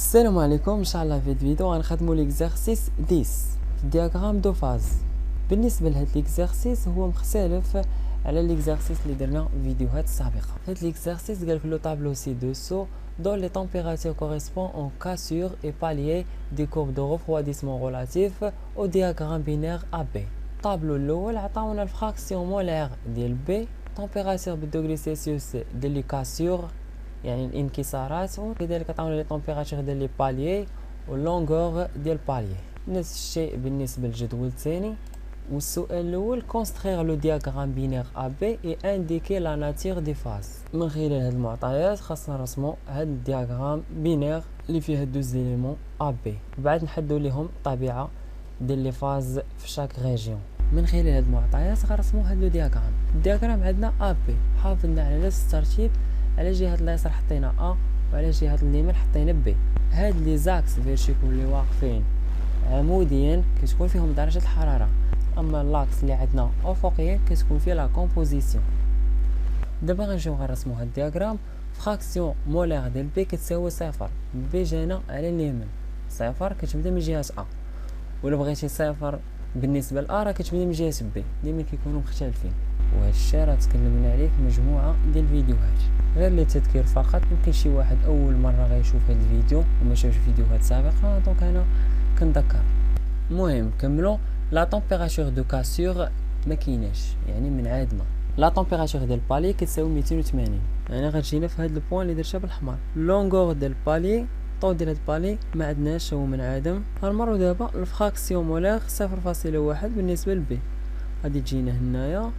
السلام عليكم. ان شاء الله في هذا الفيديو غنخدموا ليكزارسيس 10 في دياغرام دو فاز. بالنسبه لهذا ليكزارسيس هو مختلف على ليكزارسيس اللي درنا في الفيديوهات السابقه. هذا ليكزارسيس قالك لو طابلو سي دوسو dont les températures correspondent en cassure et palier des courbes de refroidissement relatif au diagramme binaire AB. الطابلو الاول عطاونا الفراكسيون مولير ديال بي، تمبيراتور بالدوغري سيلسيوس ديال لي كاسور يعني الانكسارات، وكذلك عطاونا لي طمبيراتور ديال لي باليي واللونغور ديال باليي. نفس الشيء بالنسبه للجدول الثاني. والسؤال الاول كونسترير لو دياغرام بينير ا بي اي انديكي لا ناتور دي فاز. من خلال هاد المعطيات خاصنا نرسمو هاد الدياغرام بينير اللي فيه هاد دوز ليليمون ا بي، بعد نحددو ليهم الطبيعه ديال لي فاز في شاك ريجيون. من خلال هاد المعطيات غنرسمو هاد لو دياغرام. الدياغرام عندنا ا بي حافظنا على نفس الترتيب، على جهه اليسار حطينا ا وعلى جهه اليمين حطينا بي. هاد لي زاكس فيرتيكول اللي واقفين عموديا كتكون فيهم درجه الحراره، اما لاكس اللي عندنا افقيا كتكون فيه لا كومبوزيسيون. دابا غنجيو غنرسمو هاد الدياغرام. فراكسيون مولير ديال بي كتساوي صفر، بي جانا على اليمين، صفر كتبدا من جهه ا، ولا بغيتي صفر بالنسبه ل ا راه كتبدا من جهه بي، ديما كيكونوا مختلفين. وهذا الشيء راه تكلمنا عليه في مجموعه ديال الفيديوهات. غير للتذكير فقط، يمكن شي واحد اول مره غيشوف هذا الفيديو وما شافش فيديوهات سابقه، دونك انا كنذكر. المهم كملوا. لا تمبيراتور دو كاسور ما كايناش، يعني منعدمه. لا تمبيراتور ديال بالي كتساوي 280، يعني غتجينا في هذا البوين اللي درتها بالحمر. لونغور ديال بالي، طو ديال هاد بالي ما عندناش، هو منعدم. غنمروا دابا الفراكسيون مولير 0.1 بالنسبه لبي، غادي تجينا هنايا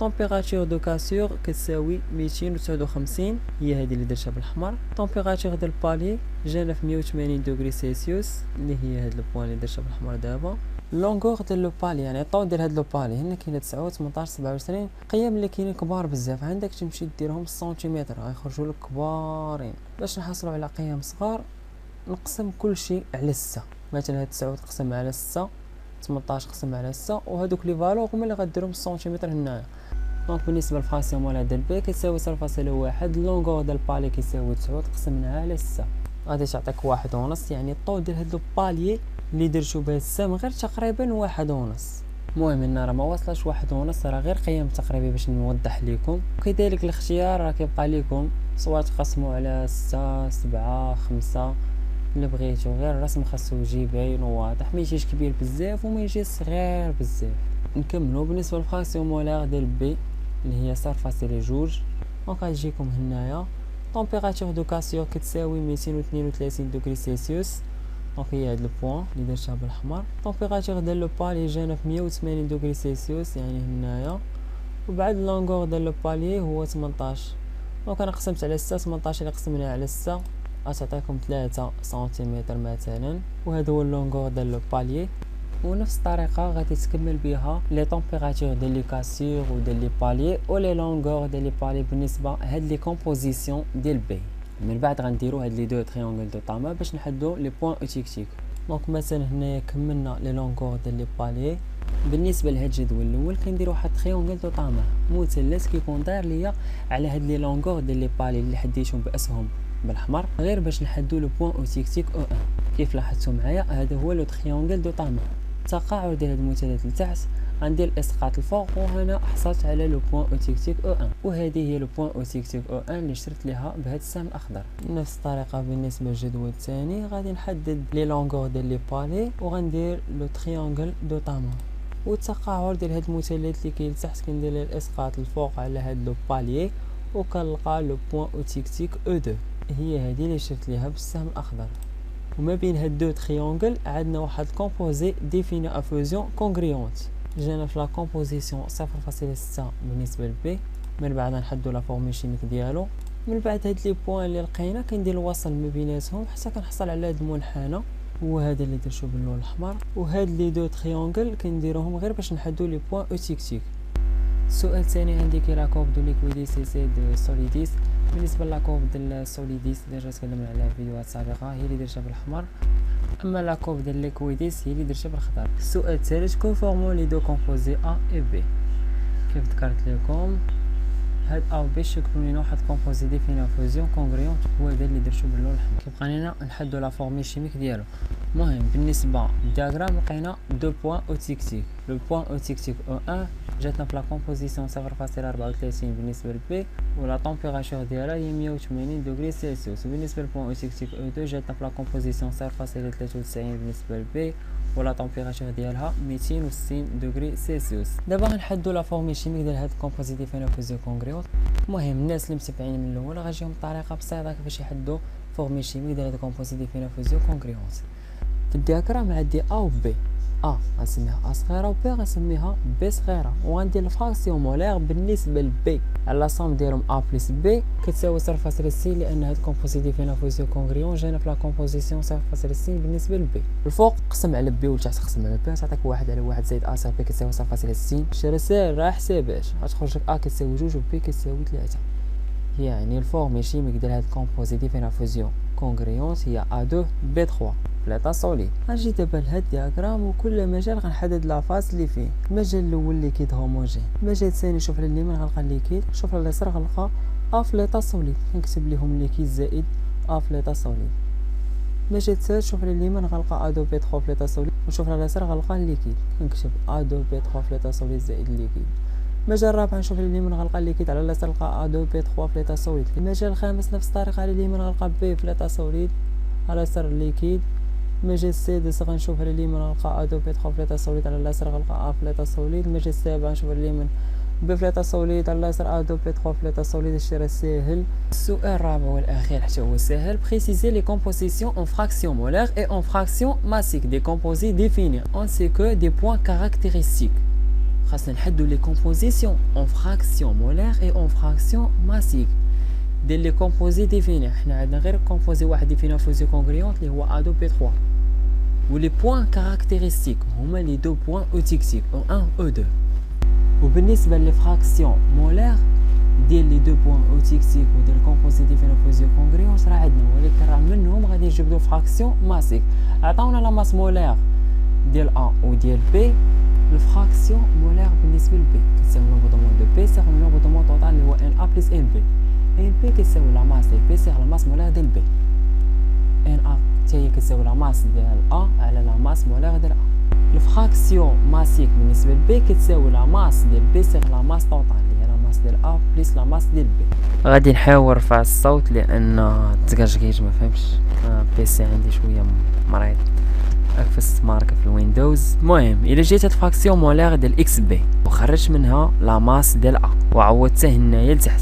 تمبيراتور دو كاسور كتساوي 259، هي هذه اللي درتها بالحمر. تمبيراتور ديال بالي جانا في 180 دوغري سيلسيوس، اللي هي هاد البوين اللي درتها بالحمر دابا. لونغور ديال لو بالي يعني الطول ديال هاد لو بالي هنا كاينه 9 18 27 قيم اللي كاينين كبار بزاف، عندك تمشي ديرهم بالسنتيمتر غيخرجوا لك كبارين. باش نحصلوا على قيم صغار نقسم كل شيء على 6، مثلا هاد 9 تقسم على 6، 18 قسم على 6، وهذوك لي فالور هما اللي غديرهم بالسنتيمتر هنايا. دونك بالنسبه للفراكسيون مولير ديال بي كتساوي 0.1، لونغور ديال بالي كيساوي 9 تقسمنا على 6، غادي تعطيك 1.5، يعني الطول ديال هاد لو بالي اللي درتو بهاد السام غير تقريبا 1.5. المهم هنا راه ما وصلش 1.5، راه غير قيم تقريبي باش نوضح لكم. وكذلك الاختيار راه كيبقى لكم، سواء تقسموا على 6 7 5 اللي بغيتو، غير الرسم خاصو يجي باين وواضح، ما يجيش كبير بزاف وما يجيش صغير بزاف. نكملوا. بالنسبه للفراكسيون مولير ديال بي اللي هي 0.2، دونك غتجيكم هنايا تمبيراتور دو كاسور كتساوي 232 دوغري سيلسيوس، دونك هي هاد البوين اللي درتها بالحمر. تمبيراتور ديال لو بالي جانا في 180 دوغري سيلسيوس، يعني هنايا. وبعد لونغور ديال لو بالي هو 18، دونك انا قسمت على 6، 18 اللي قسمنا على 6 غتعطيكم 3 سنتيمتر مثلا، وهذا هو اللونغور ديال لو بالي. ونفس الطريقه غادي تكمل بها لي طمبيراتور ديال لي كاسور وديال لي بالي و لي لونغور ديال لي بالي بالنسبه هاد لي كومبوزيسيون ديال بي. من بعد غنديرو هاد لي دو تريونغل دو طاما باش نحددو لي بوين اوتيكتيك. دونك مثلا هنايا كملنا لي لونغور ديال لي بالي. بالنسبه لهاد الجدول الاول كنديرو واحد تريونغل دو طاما، مثلث كيكون داير ليا على هاد لي لونغور ديال لي بالي اللي حديتهم باسهم بالحمر، غير باش نحددو لو بوين اوتيكتيك او 1. كيف لاحظتوا معايا هذا هو لو تريونغل دو طاما. التقاعد ديال هاد المثلث لتحت غندير الاسقاط الفوق، وهنا حصلت على لو بوين اوتيكتيك او 1، وهذه هي لو بوين اوتيكتيك او 1 اللي شرت ليها بهذا السهم الاخضر. نفس الطريقه بالنسبه للجدول الثاني غادي نحدد لي لونغور ديال لي بالي وغندير لو تريونغل دو طاما. والتقاعد ديال هاد المثلث اللي كاين لتحت كندير ليه الاسقاط الفوق على هاد لو بالي، وكنلقى لو بوين اوتيكتيك او 2، هي هذه اللي شرت ليها بالسهم الاخضر. وما بين هاد دو تريونغل عندنا واحد كومبوزي ديفيني ا فوزيون كونغريونت. جانا في لا كومبوزيسيون 0.6 بالنسبه لبي. من بعد نحددوا لا فورمول شيميك ديالو. من بعد هاد لي بوين اللي لقينا كندير الوصل ما بيناتهم حتى كنحصل على هاد المنحنى، هو هذا اللي درتو باللون الاحمر. وهاد لي دو تريونغل كنديروهم غير باش نحددوا لي بوين اوتيكتيك. السؤال الثاني عندي كي لا كورب دو ليكويديس اي سي دو سوليديس. بالنسبه لا كورب ديال سوليديس ديجا تكلمنا عليها في فيديوهات سابقه، هي اللي درتها بالحمر. اما لا كورب ديال ليكويديس هي اللي درتها بالخضر. السؤال الثالث كونفورمون لي دو كومبوزي ا اي بي. كيف ذكرت لكم هاد او بي يشكلوا لينا واحد كومبوزي ديفيني فوزيون كونغريونت، هو هذا اللي درتو باللون الاحمر. كيبقى لينا نحددوا لا فورمي شيميك ديالو. المهم بالنسبه للدياغرام لقينا دو بوين او تيكتيك. لو بوين او تيكتيك او 1 جاتنا في لا كومبوزيسيون 0.34 بالنسبه لبي، ولا طومبيراتور ديالها هي 180 دوغري سلسيوس. وبالنسبه للبوين او تيكتيك او 2 جاتنا في لا كومبوزيسيون 0.93 بالنسبه لبي، ولا طومبيراتور ديالها 260 دوغري سلسيوس. دابا غنحددوا لا فورمي شيميك ديال هاد الكومبوزي ديفيني فوزيون كونغريونت. المهم الناس اللي متبعين من الاول غنجيهم بطريقه بسيطه كيفاش يحددوا فورمي شيميك ديال هاد الكومبوزي ديفيني فوزيون كونغريونت. في الدياغرام عندي ا و بي، ا غنسميها ا صغيره و بي غنسميها بي صغيره، وغندير الفراكسيون مولير بالنسبه لبي على لا سوم ديالهم ا بلس بي كتساوي 0.6 لان هاد الكومبوزي ديفيني فوزيون كونغريون جاينا في لا كومبوزيسيون 0.6 بالنسبه لبي. الفوق قسم على بي والتحت قسم على بي تعطيك 1 على 1 زائد ا صافي بي كتساوي 0.6. شي راه راه حسابات غتخرج لك ا كتساوي 2 و بي كتساوي 3. يعني الفورمي شيميك ديال هاد الكومبوزي ديفيني فوزيون كونغريونت هي A2 B3 بلاطه سوليد. غنجي دابا لهاد الدياغرام وكل مجال غنحدد لا فاز اللي فيه. المجال الاول ليكيد هوموجين، المجال الثاني شوف على اليمين غنلقى ليكيد، شوف على اليسار غنلقى ا في ليطا سوليد، كنكتب ليهم ليكيد زائد ا في ليطا سوليد. المجال الثالث شوف على اليمين غنلقى A2 B3 في ليطا سوليد، وشوف على اليسار غنلقى ليكيد، كنكتب A2 B3 في ليطا سوليد زائد ليكيد. المجال الرابع نشوف على اليمين غنلقى ليكيد، على اليسار نلقى A2 B3 في ليطا سوليد. المجال الخامس نفس الطريقه، على اليمين غنلقى B في ليطا سوليد، على اليسار ليكيد. المجال السادس غنشوف على اليمين غنلقى A2 B3 في ليطا سوليد، على اليسار غنلقى A في ليطا سوليد. المجال السابع نشوف على اليمين B في ليطا سوليد، على اليسار A2 B3 في ليطا سوليد. هادشي راه ساهل. السؤال الرابع والاخير حتى هو ساهل. بريسيزي لي كومبوزيسيون اون فراكسيون مولير اي اون فراكسيون ماسيك دي كومبوزي ديفيني اون سي كو دي بوين كاركتيرستيك. خاصنا نحددوا لي كومبوزيسيون اون فراكسيون مولير اي اون فراكسيون ماسيك ديال لي كومبوزي ديفيني. حنا عندنا غير كومبوزي واحد ديفيني فوزيون كونغريونت اللي هو A2 B3، و لي بوين كاركتيرستيك هما لي دو بوين اوتيكتيك او 1 و 2. وبالنسبه لي فراكسيون مولير ديال لي دو بوين اوتيكتيك وديال كومبوزي ديفيني فوزيون كونغريونت راه عندنا، ولكن راه منهم غادي نجبدو فراكسيون ماسيك. عطاونا لا ماس مولير ديال A وديال B. الفراكسيون مولير بالنسبه لبي كتساوي نومبر دو موان دو بي سيغ نومبر دو موان توتال اللي هو ان ا بلس ان بي. ان بي كتساوي لا ماس ديال بي سيغ لا ماس مولير ديال بي. ان ا حتى هي كتساوي لا ماس ديال ا على لا ماس مولير ديال ا. الفراكسيون ماسيك بالنسبه لبي كتساوي لا ماس ديال بي سيغ لا ماس توتال اللي هي لا ماس ديال ا بلس لا ماس ديال بي. غادي نحاول نرفع الصوت لان التكاجكيج ما فهمتش، بيسي عندي شويه مريض اكفس ماركه في الويندوز. المهم الا جيت هاد فراكسيون مولير ديال اكس بي وخرجت منها لا ماس ديال ا وعوضتها هنايا لتحت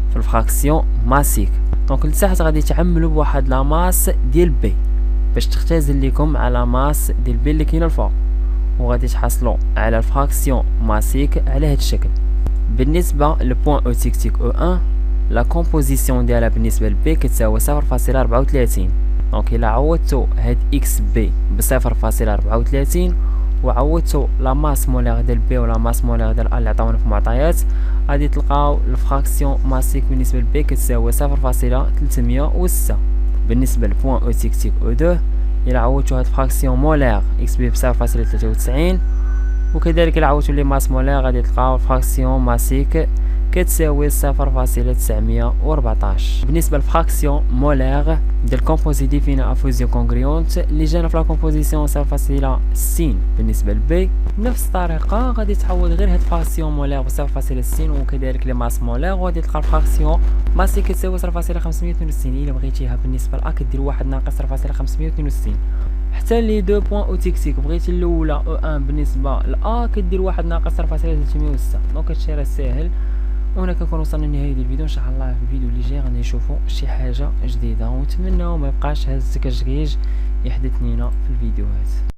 في الفراكسيون ماسيك، دونك لتحت غادي تعملوا بواحد لا ماس ديال بي باش تختزل لكم على ماس ديال بي اللي كاينه الفوق، وغادي تحصلوا على الفراكسيون ماسيك على هاد الشكل. بالنسبه للبوين اوتيكتيك او 1 لا كومبوزيسيون ديالها بالنسبه لبي كتساوي 0.34. دونك الا عوضتو هاد اكس بي ب 0.34 وعوضتو لا ماس مولير ديال بي ولا ماس مولير ديال ا اللي عطاونا في المعطيات، غادي تلقاو الفراكسيون ماسيك بالنسبه لبي كتساوي 0.306. بالنسبه للبوين اوتيكتيك او 2 الا عوضتو هاد الفراكسيون مولير اكس بي ب 0.93 وكذلك الا عوضتو لي ماس مولير غادي تلقاو الفراكسيون ماسيك كتساوي 0.914. بالنسبه للفراكسيون مولير ديال كومبوزي ديفيني ا فوزيون كونغريونت اللي جانا في لا كومبوزيسيون 0.6 بالنسبه لبي، بنفس الطريقه غادي تعوض غير هاد الفراكسيون مولير ب 0.6 وكذلك لي ماس مولير، وغادي تلقى الفراكسيون ماسي كتساوي 0.562. الا بغيتيها بالنسبه ل A كدير 1 ناقص 0.562. حتى لي دو بوين اوتيكتيك بغيتي الاولى او 1 بالنسبه ل A كدير 1 ناقص 0.306. دونك هادشي راه ساهل. وهنا كنكون وصلنا لنهاية الفيديو. ان شاء الله في الفيديو اللي جاي غادي نشوفوا شي حاجه جديده، ونتمنى ما يبقاش هذا التكجكيج يحدث لينا في الفيديوهات.